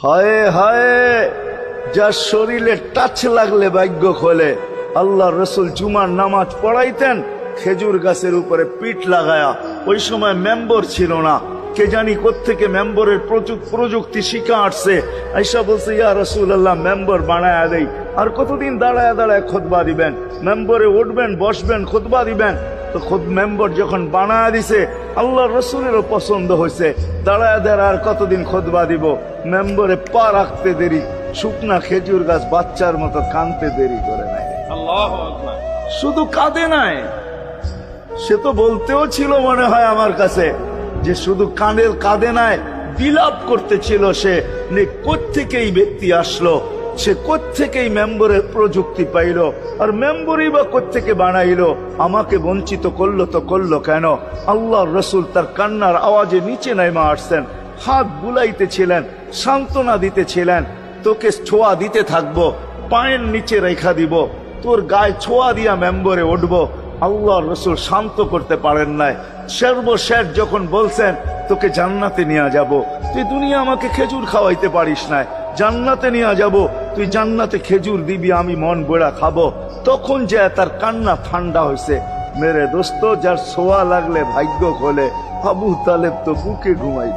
হায় হায়, যার শরীরে টাচ লাগলে ভাগ্য খোলে। আল্লাহ রসুল জুমার নামাজ পড়াইতেন খেজুর গাছের উপরে পিঠ লাগায়া। ওই সময় মেম্বর ছিল না, কে জানি কোত্থেকে মেম্বরের প্রযুক্তি শিখা আসছে। আইসা বলছে, ইয়া রাসূলুল্লাহ, মেম্বর বানায়া দেই। আর কতদিন দাঁড়ায় দাঁড়ায় খুতবা দিবেন? মেম্বরে উঠবেন, বসবেন, খুতবা দিবেন। তো খুদ মেম্বর যখন বানায়া দিছে, আল্লাহ রসুলেরও পছন্দ হয়েছে। দাঁড়ায় দাঁড়ায় আর কতদিন খুতবা দিব? মেম্বরে পা রাখতে দেরি, শুকনা খেজুর গাছ বাচ্চার মতো কানতে দেরি করে নাই। শুধু কাঁদে নাই, সে তো বলতেও ছিল মনে হয় আমার কাছে যে শুধু কাঁদে নাই, বিলাপ করতেছিল সে। কোত্থেকেই ব্যক্তি আসলো, সে কোত্থেকেই মেম্বরের প্রযুক্তি পাইল, আর মেম্বরই বা কোত্থেকে বানাইলো? আমাকে বঞ্চিত করলো তো করলো কেন? আল্লাহ রসুল তার কান্নার আওয়াজে নিচে নাইমা আসছেন, হাত বুলাইতেছিলেন, সান্ত্বনা দিতেছিলেন। তোকে ছোঁয়া দিতে থাকবো, পায়ের নিচে রেখা দিব, তোর গায়ে ছোঁয়া দিয়া মেম্বরে উঠবো। আল্লাহ রসুল শান্ত করতে পারেন নাই। সর্বশেষ যখন বলছেন, তোকে জান্নাতে নিয়ে যাব, তুই দুনিয়া আমাকে খেজুর খাওয়াইতে পারিস না, জান্নাতে নিয়ে যাব, তুই জান্নাতে খেজুর দিবি, আমি মন বড়া খাবো। তখন যে তার কান্না ঠান্ডা হয়েছে। মেরে দোস্ত, যার ছোঁয়া লাগলে ভাগ্য খোলে, আবু তালেব তো বুকে ঘুমাই।